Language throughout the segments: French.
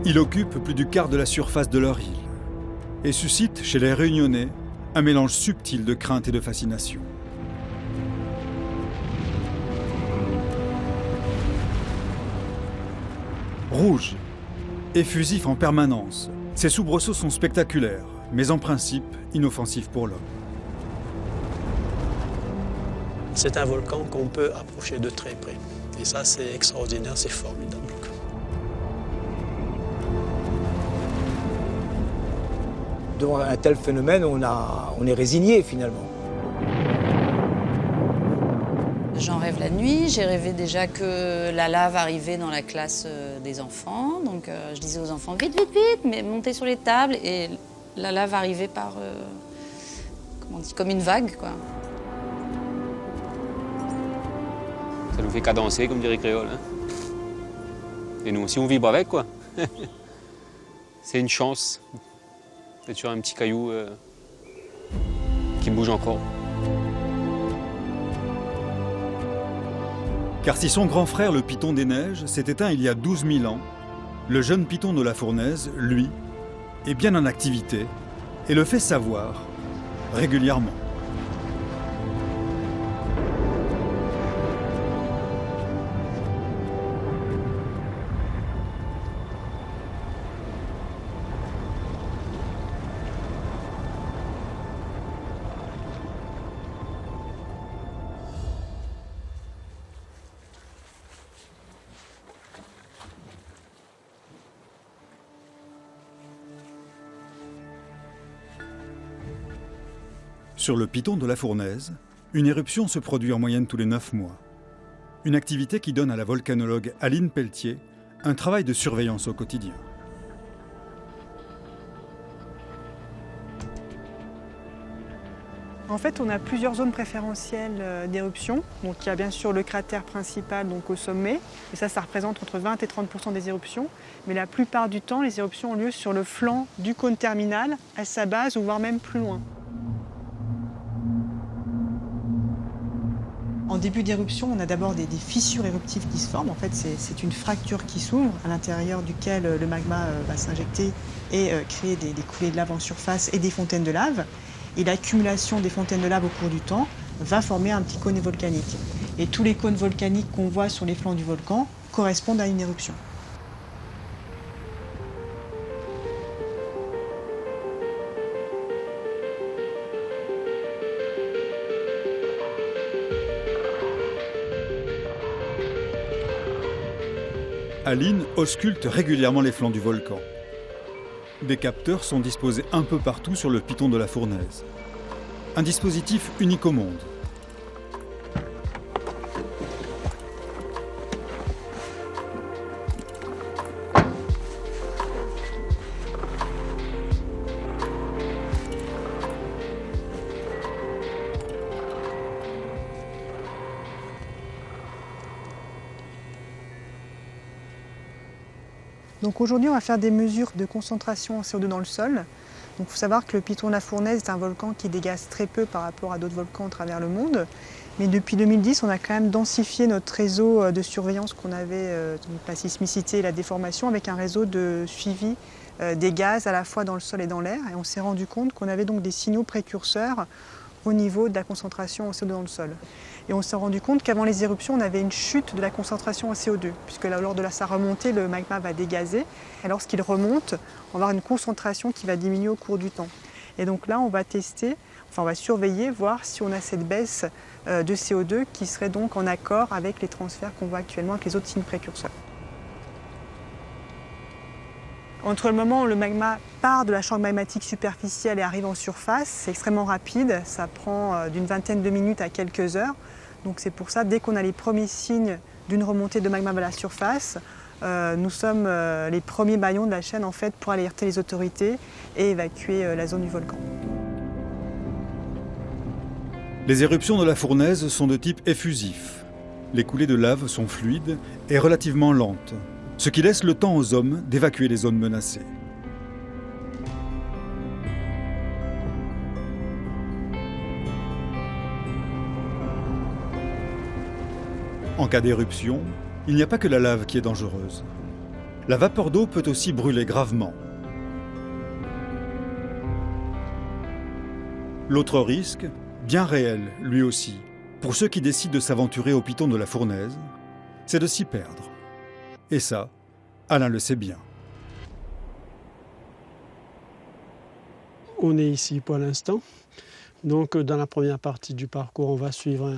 Il occupe plus du quart de la surface de leur île et suscite chez les Réunionnais un mélange subtil de crainte et de fascination. Rouge, effusif en permanence, ces soubresauts sont spectaculaires, mais en principe inoffensifs pour l'homme. C'est un volcan qu'on peut approcher de très près. Et ça, c'est extraordinaire, c'est formidable. Devant un tel phénomène, on est résigné finalement. J'en rêve la nuit, j'ai rêvé déjà que la lave arrivait dans la classe des enfants. Donc je disais aux enfants, vite, vite, vite, mais montez sur les tables. Et la lave arrivait par, comment on dit, comme une vague, quoi. Ça nous fait cadencer, comme dirait Créole. Hein. Et nous aussi, on vibre avec, quoi. C'est une chance d'être sur un petit caillou qui bouge encore. Car si son grand frère, le Piton des Neiges, s'est éteint il y a 12 000 ans, le jeune Piton de la Fournaise, lui, est bien en activité et le fait savoir régulièrement. Sur le Piton de la Fournaise, une éruption se produit en moyenne tous les 9 mois. Une activité qui donne à la volcanologue Aline Pelletier un travail de surveillance au quotidien. En fait, on a plusieurs zones préférentielles d'éruption. Donc, il y a bien sûr le cratère principal donc au sommet, et ça représente entre 20 et 30% des éruptions. Mais la plupart du temps, les éruptions ont lieu sur le flanc du cône terminal, à sa base, ou voire même plus loin. En début d'éruption, on a d'abord des fissures éruptives qui se forment. En fait, c'est une fracture qui s'ouvre, à l'intérieur duquel le magma va s'injecter et créer des coulées de lave en surface et des fontaines de lave. Et l'accumulation des fontaines de lave au cours du temps va former un petit cône volcanique. Et tous les cônes volcaniques qu'on voit sur les flancs du volcan correspondent à une éruption. Aline ausculte régulièrement les flancs du volcan. Des capteurs sont disposés un peu partout sur le Piton de la Fournaise. Un dispositif unique au monde. Donc aujourd'hui, on va faire des mesures de concentration en CO2 dans le sol. Il faut savoir que le Piton de la Fournaise est un volcan qui dégaze très peu par rapport à d'autres volcans à travers le monde. Mais depuis 2010, on a quand même densifié notre réseau de surveillance qu'on avait, la sismicité et la déformation, avec un réseau de suivi des gaz à la fois dans le sol et dans l'air. Et on s'est rendu compte qu'on avait donc des signaux précurseurs au niveau de la concentration en CO2 dans le sol. Et on s'est rendu compte qu'avant les éruptions, on avait une chute de la concentration en CO2, puisque lors de sa remontée, le magma va dégazer. Et lorsqu'il remonte, on va avoir une concentration qui va diminuer au cours du temps. Et donc là, on va tester, on va surveiller, voir si on a cette baisse de CO2 qui serait donc en accord avec les transferts qu'on voit actuellement avec les autres signes précurseurs. Entre le moment où le magma part de la chambre magmatique superficielle et arrive en surface, c'est extrêmement rapide, ça prend d'une vingtaine de minutes à quelques heures. Donc c'est pour ça, dès qu'on a les premiers signes d'une remontée de magma à la surface, nous sommes les premiers maillons de la chaîne en fait, pour alerter les autorités et évacuer la zone du volcan. Les éruptions de la Fournaise sont de type effusif. Les coulées de lave sont fluides et relativement lentes, ce qui laisse le temps aux hommes d'évacuer les zones menacées. En cas d'éruption, il n'y a pas que la lave qui est dangereuse. La vapeur d'eau peut aussi brûler gravement. L'autre risque, bien réel lui aussi, pour ceux qui décident de s'aventurer au piton de la Fournaise, c'est de s'y perdre. Et ça, Alain le sait bien. On est ici pour l'instant. Donc dans la première partie du parcours, on va suivre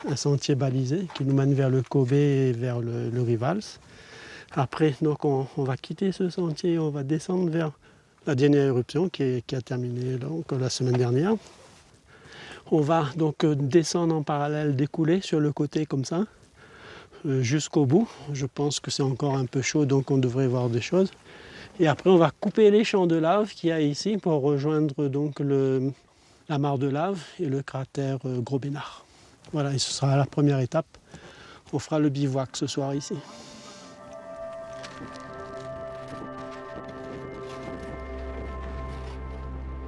un sentier balisé qui nous mène vers le Kobe et vers le Rivals. Après, donc, on va quitter ce sentier, on va descendre vers la dernière éruption qui a terminé donc, la semaine dernière. On va donc descendre en parallèle, découler sur le côté comme ça, jusqu'au bout. Je pense que c'est encore un peu chaud, donc on devrait voir des choses. Et après, on va couper les champs de lave qu'il y a ici pour rejoindre donc la mare de lave et le cratère Gros Bénard. Voilà, et ce sera la première étape. On fera le bivouac ce soir ici.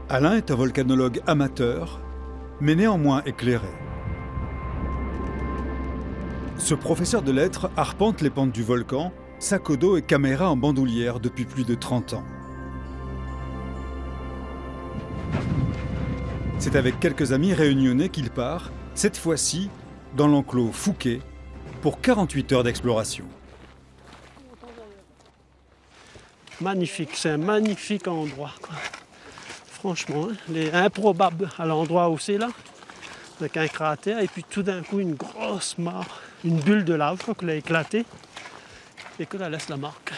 Alain est un volcanologue amateur, mais néanmoins éclairé. Ce professeur de lettres arpente les pentes du volcan, sac au dos et caméra en bandoulière depuis plus de 30 ans. C'est avec quelques amis réunionnais qu'il part, cette fois-ci, dans l'enclos Fouquet, pour 48 heures d'exploration. Magnifique, c'est un magnifique endroit, quoi. Franchement, il est improbable à l'endroit où c'est là, avec un cratère et puis tout d'un coup une grosse mare, une bulle de lave qui a éclaté et que là laisse la marque.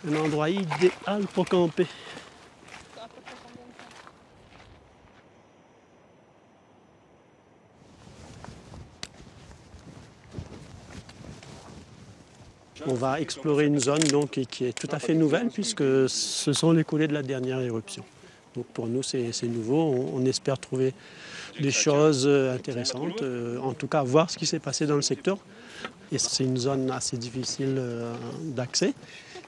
Un endroit idéal pour camper. On va explorer une zone donc, qui est tout à fait nouvelle puisque ce sont les coulées de la dernière éruption. Donc pour nous c'est nouveau, on espère trouver des choses intéressantes, en tout cas voir ce qui s'est passé dans le secteur. Et c'est une zone assez difficile d'accès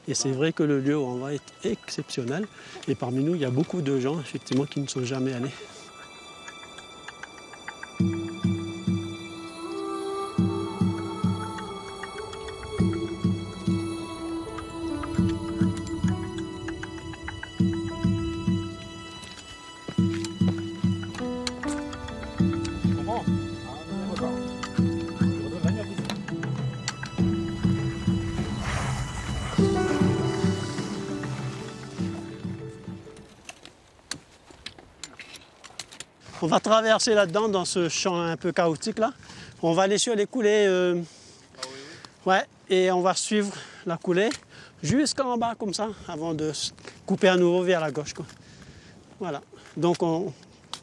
et c'est vrai que le lieu où on va est exceptionnel et parmi nous il y a beaucoup de gens effectivement qui ne sont jamais allés. On va traverser là-dedans, dans ce champ un peu chaotique là. On va aller sur les coulées. Ouais, et on va suivre la coulée jusqu'en bas comme ça, avant de couper à nouveau vers la gauche, quoi. Voilà. Donc,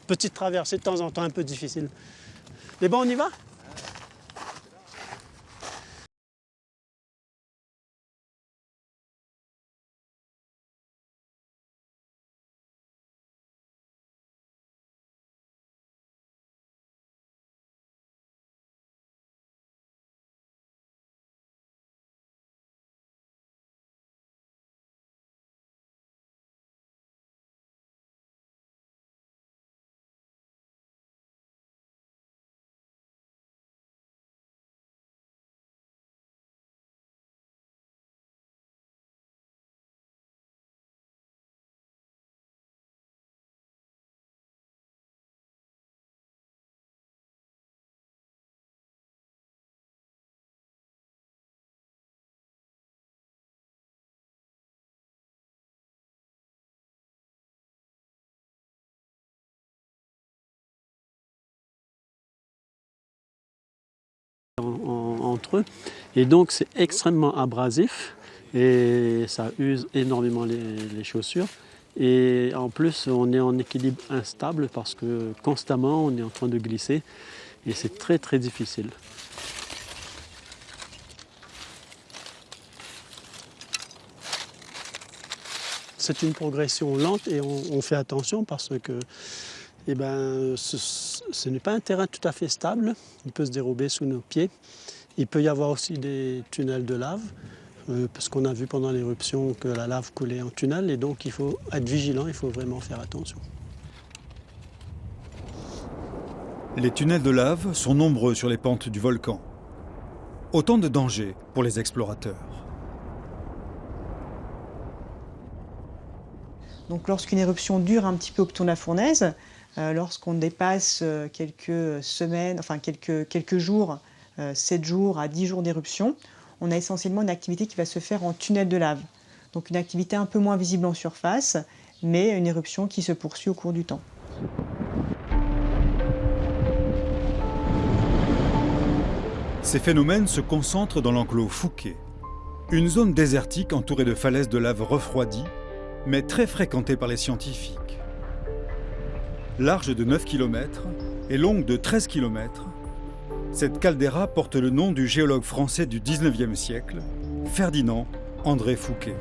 petite traversée de temps en temps un peu difficile. Mais bon, on y va ? Entre eux et donc c'est extrêmement abrasif et ça use énormément les chaussures et en plus on est en équilibre instable parce que constamment on est en train de glisser et c'est très très difficile. C'est une progression lente et on fait attention parce que ce n'est pas un terrain tout à fait stable, il peut se dérober sous nos pieds. Il peut y avoir aussi des tunnels de lave, parce qu'on a vu pendant l'éruption que la lave coulait en tunnel, et donc il faut être vigilant, il faut vraiment faire attention. Les tunnels de lave sont nombreux sur les pentes du volcan. Autant de dangers pour les explorateurs. Donc lorsqu'une éruption dure un petit peu au piton de la fournaise, lorsqu'on dépasse quelques semaines, enfin quelques jours, 7 jours à 10 jours d'éruption, on a essentiellement une activité qui va se faire en tunnel de lave. Donc une activité un peu moins visible en surface, mais une éruption qui se poursuit au cours du temps. Ces phénomènes se concentrent dans l'enclos Fouquet, une zone désertique entourée de falaises de lave refroidies, mais très fréquentée par les scientifiques. Large de 9 km et longue de 13 km, cette caldeira porte le nom du géologue français du 19e siècle, Ferdinand André Fouquet.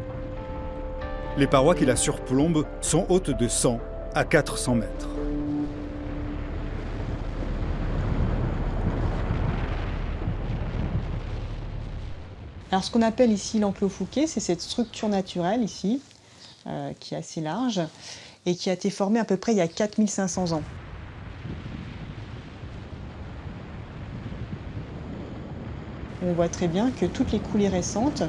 Les parois qui la surplombent sont hautes de 100 à 400 mètres. Alors ce qu'on appelle ici l'enclos Fouquet, c'est cette structure naturelle ici, qui est assez large, et qui a été formée à peu près il y a 4500 ans. On voit très bien que toutes les coulées récentes,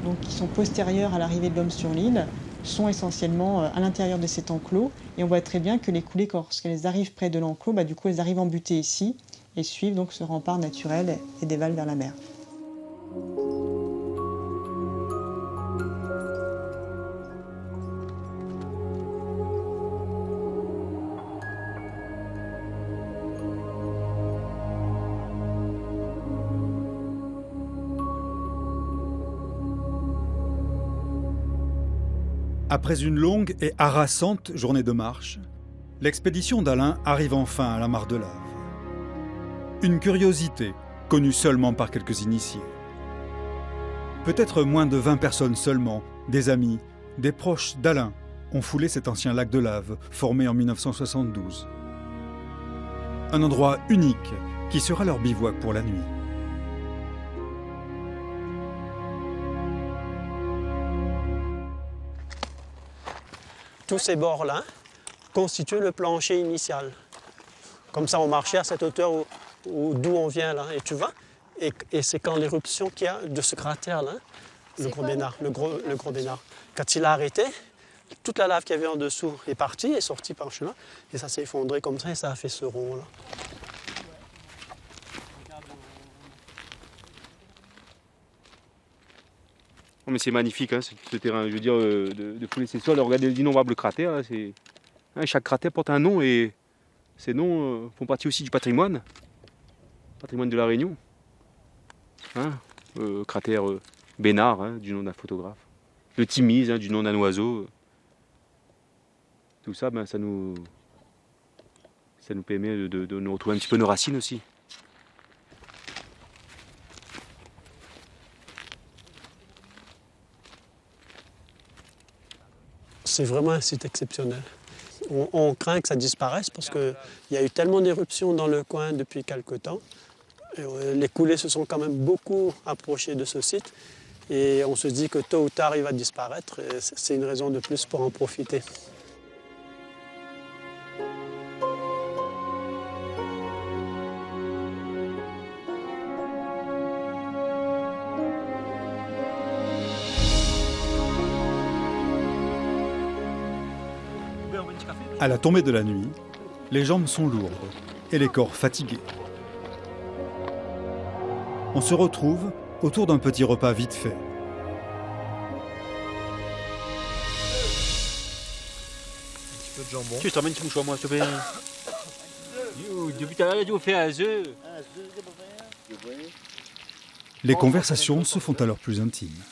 donc qui sont postérieures à l'arrivée de l'homme sur l'île, sont essentiellement à l'intérieur de cet enclos. Et on voit très bien que les coulées, lorsqu'elles arrivent près de l'enclos, du coup elles arrivent embutées ici et suivent donc ce rempart naturel et dévalent vers la mer. Après une longue et harassante journée de marche, l'expédition d'Alain arrive enfin à la mare de lave. Une curiosité connue seulement par quelques initiés. Peut-être moins de 20 personnes seulement, des amis, des proches d'Alain, ont foulé cet ancien lac de lave formé en 1972. Un endroit unique qui sera leur bivouac pour la nuit. Tous ces bords-là constituent le plancher initial. Comme ça, on marchait à cette hauteur d'où on vient là, et tu vois. Et c'est quand l'éruption qu'il y a de ce cratère-là, le Gros Bénard, quand il a arrêté, toute la lave qu'il y avait en dessous est partie, est sortie par là, et ça s'est effondré comme ça, et ça a fait ce rond-là. Oh, mais c'est magnifique, hein, ce terrain, je veux dire, de fouler ces sols. Regardez d'innombrables cratères. Là, chaque cratère porte un nom et ces noms font partie aussi du patrimoine de la Réunion. Hein, cratère Bénard, hein, du nom d'un photographe. Le Timise, hein, du nom d'un oiseau. Tout ça, ça nous permet de nous retrouver un petit peu nos racines aussi. C'est vraiment un site exceptionnel. On craint que ça disparaisse parce qu'il y a eu tellement d'éruptions dans le coin depuis quelque temps. Et les coulées se sont quand même beaucoup approchées de ce site. Et on se dit que tôt ou tard, il va disparaître. Et c'est une raison de plus pour en profiter. À la tombée de la nuit, les jambes sont lourdes et les corps fatigués. On se retrouve autour d'un petit repas vite fait. Un petit peu de jambon. Tu t'emmènes tout moi, s'il te plaît. Depuis tout à l'heure, tu fais un œuf. Les conversations se font alors plus intimes.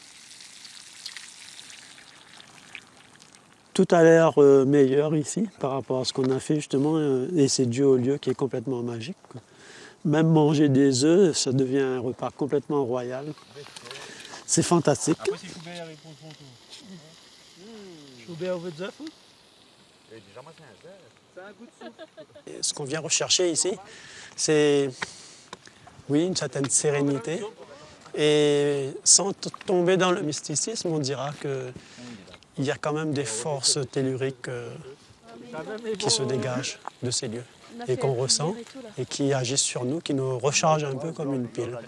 Tout a l'air meilleur ici par rapport à ce qu'on a fait justement, et c'est dû au lieu qui est complètement magique, quoi. Même manger des œufs, ça devient un repas complètement royal. C'est fantastique. Après, c'est Choubert et pour son tour. Choubert veut des œufs? Ce qu'on vient rechercher ici, c'est une certaine sérénité. Et sans tomber dans le mysticisme, on dira qu'il y a quand même des forces telluriques qui se dégagent de ces lieux et qu'on ressent et qui agissent sur nous, qui nous rechargent un peu comme une pile.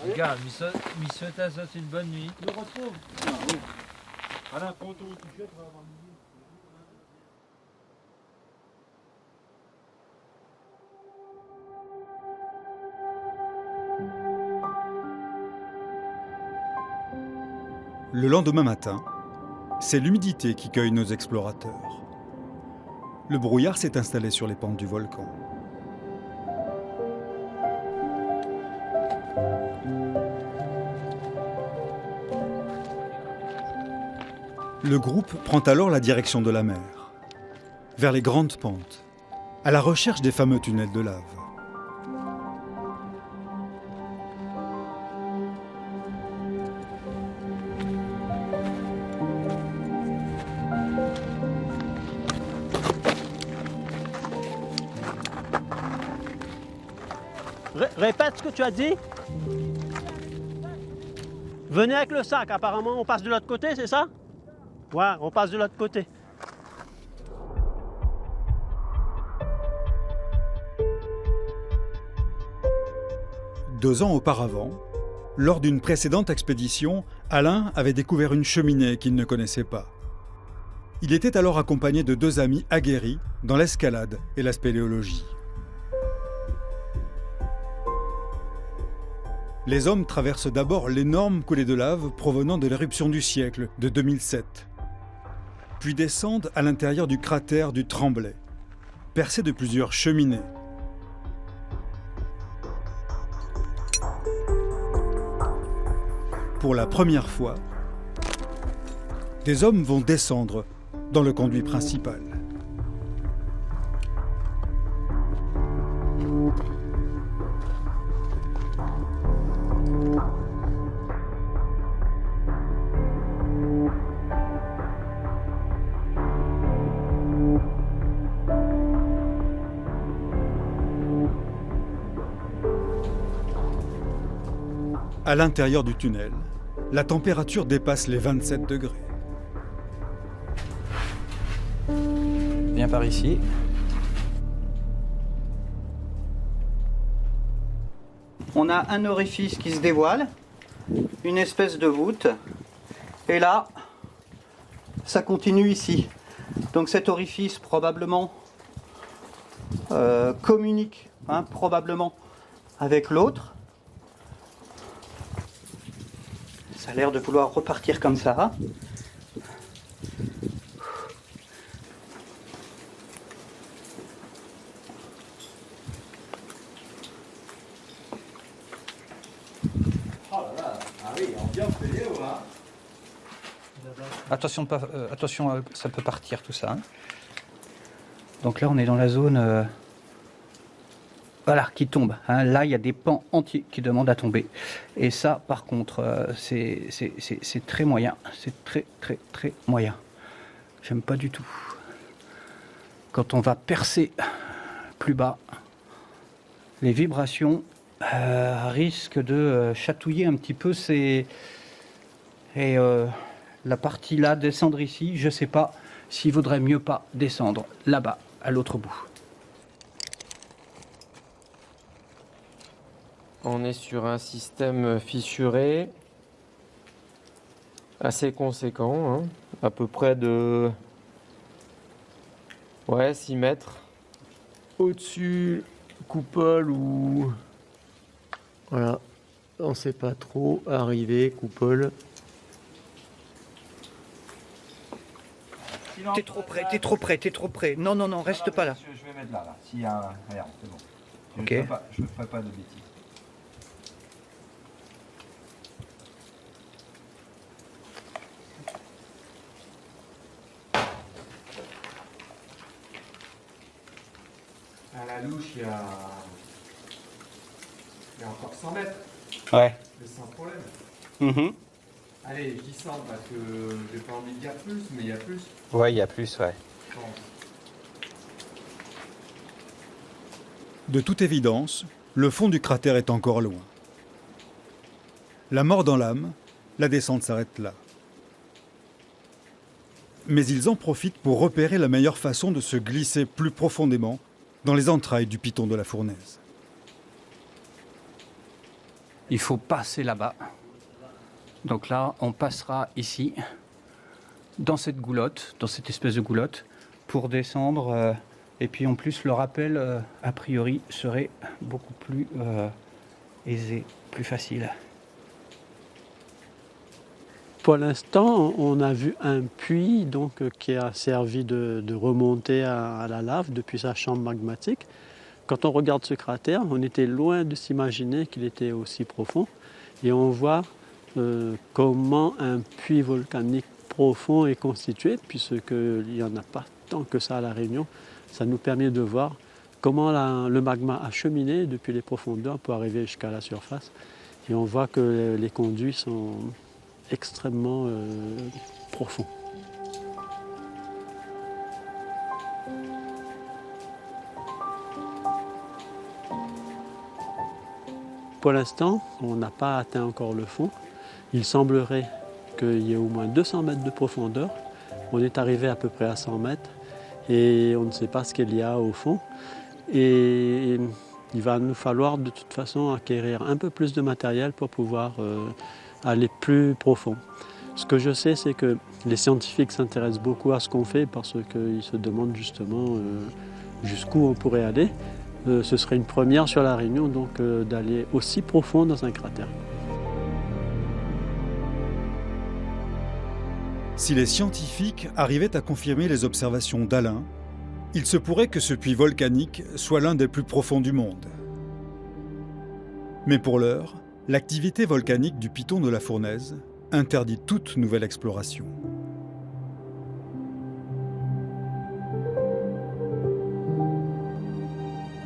Regarde, mi souhaite à ça une bonne nuit. Je le retrouve. Ah, oui. Alain, prends ton t-shirt, on va avoir midi. Le lendemain matin, c'est l'humidité qui cueille nos explorateurs. Le brouillard s'est installé sur les pentes du volcan. Le groupe prend alors la direction de la mer, vers les grandes pentes, à la recherche des fameux tunnels de lave. Répète ce que tu as dit. Venez avec le sac, apparemment on passe de l'autre côté, c'est ça? Ouais, on passe de l'autre côté. Deux ans auparavant, lors d'une précédente expédition, Alain avait découvert une cheminée qu'il ne connaissait pas. Il était alors accompagné de deux amis aguerris dans l'escalade et la spéléologie. Les hommes traversent d'abord l'énorme coulée de lave provenant de l'éruption du siècle de 2007, puis descendent à l'intérieur du cratère du Tremblay, percé de plusieurs cheminées. Pour la première fois, des hommes vont descendre dans le conduit principal. À l'intérieur du tunnel, la température dépasse les 27 degrés. Viens par ici. On a un orifice qui se dévoile, une espèce de voûte, et là, ça continue ici. Donc cet orifice probablement communique probablement avec l'autre. Ça a l'air de vouloir repartir comme ça. Attention, attention, ça peut partir tout ça. Donc là, on est dans la zone voilà, qui tombe. Là, il y a des pans entiers qui demandent à tomber. Et ça, par contre, c'est très moyen. C'est très, très, très moyen. J'aime pas du tout. Quand on va percer plus bas, les vibrations risquent de chatouiller un petit peu ces... Et la partie là, descendre ici, je sais pas s'il vaudrait mieux pas descendre là-bas, à l'autre bout. On est sur un système fissuré assez conséquent, à peu près de 6 mètres. Au-dessus, coupole ou... Voilà, on sait pas trop. Arrivé, coupole. T'es trop près, t'es trop près, t'es trop près. Non, non, non, reste pas là. Je vais mettre là. S'il y a un... Regarde, c'est bon. Ok. Je ne ferai pas de bêtises. À la louche, il y a encore 100 mètres. Ouais. Mais sans problème. Mm-hmm. Allez, j'y sens parce que j'ai pas envie de dire plus, mais il y a plus. Ouais, il y a plus, ouais. De toute évidence, le fond du cratère est encore loin. La mort dans l'âme, la descente s'arrête là. Mais ils en profitent pour repérer la meilleure façon de se glisser plus profondément dans les entrailles du piton de la fournaise. il faut passer là-bas. Donc là, on passera ici, dans cette goulotte, dans cette espèce de goulotte, pour descendre. Et puis en plus, le rappel, a priori, serait beaucoup plus aisé, plus facile. Pour l'instant, on a vu un puits donc, qui a servi de remontée à la lave depuis sa chambre magmatique. Quand on regarde ce cratère, on était loin de s'imaginer qu'il était aussi profond. Et on voit comment un puits volcanique profond est constitué, puisqu'il n'y en a pas tant que ça à La Réunion. Ça nous permet de voir comment le magma a cheminé depuis les profondeurs pour arriver jusqu'à la surface. Et on voit que les conduits sont extrêmement profonds. Pour l'instant, on n'a pas atteint encore le fond. Il semblerait qu'il y ait au moins 200 mètres de profondeur. On est arrivé à peu près à 100 mètres et on ne sait pas ce qu'il y a au fond. Et il va nous falloir de toute façon acquérir un peu plus de matériel pour pouvoir aller plus profond. Ce que je sais, c'est que les scientifiques s'intéressent beaucoup à ce qu'on fait parce qu'ils se demandent justement jusqu'où on pourrait aller. Ce serait une première sur La Réunion, donc d'aller aussi profond dans un cratère. Si les scientifiques arrivaient à confirmer les observations d'Alain, il se pourrait que ce puits volcanique soit l'un des plus profonds du monde. Mais pour l'heure, l'activité volcanique du piton de la Fournaise interdit toute nouvelle exploration.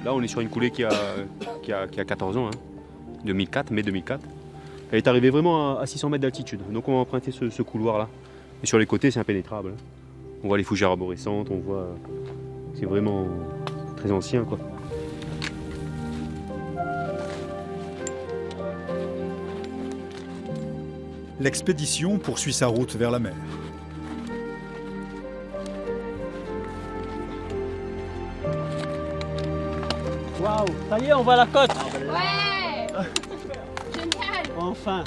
Là, on est sur une coulée qui a 14 ans, hein. 2004, mai 2004. Elle est arrivée vraiment à 600 mètres d'altitude. Donc on va emprunter ce couloir-là. Et sur les côtés, c'est impénétrable. On voit les fougères arborescentes, on voit... C'est vraiment très ancien, quoi. L'expédition poursuit sa route vers la mer. Waouh, ça y est, on voit la côte. Ouais. Génial. Enfin,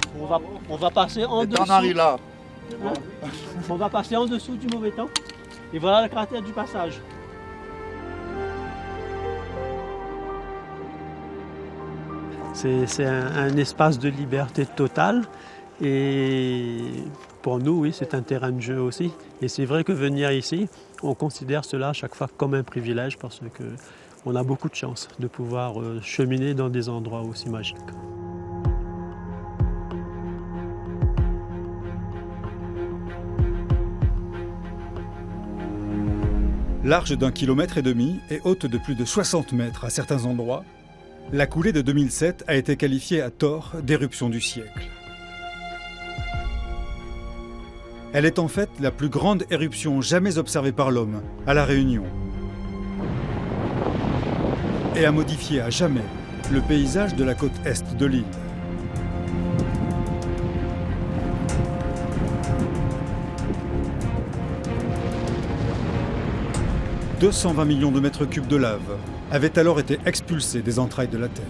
on va passer en dessous. là. Hein? On va passer en dessous du mauvais temps. Et voilà le cratère du passage. C'est un espace de liberté totale. Et pour nous, oui, c'est un terrain de jeu aussi. Et c'est vrai que venir ici, on considère cela à chaque fois comme un privilège parce qu'on a beaucoup de chance de pouvoir cheminer dans des endroits aussi magiques. Large d'1,5 km et haute de plus de 60 mètres à certains endroits, la coulée de 2007 a été qualifiée à tort d'éruption du siècle. Elle est en fait la plus grande éruption jamais observée par l'homme à La Réunion et a modifié à jamais le paysage de la côte est de l'île. « 220 millions de mètres cubes de lave avaient alors été expulsés des entrailles de la Terre.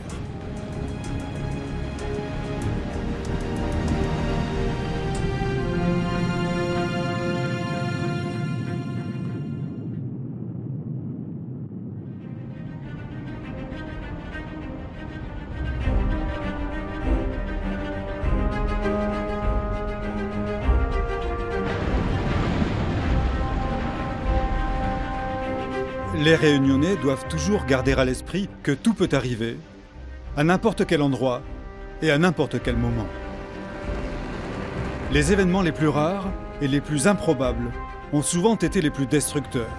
Les Réunionnais doivent toujours garder à l'esprit que tout peut arriver, à n'importe quel endroit et à n'importe quel moment. Les événements les plus rares et les plus improbables ont souvent été les plus destructeurs.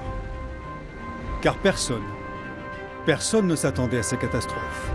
Car personne ne s'attendait à ces catastrophes.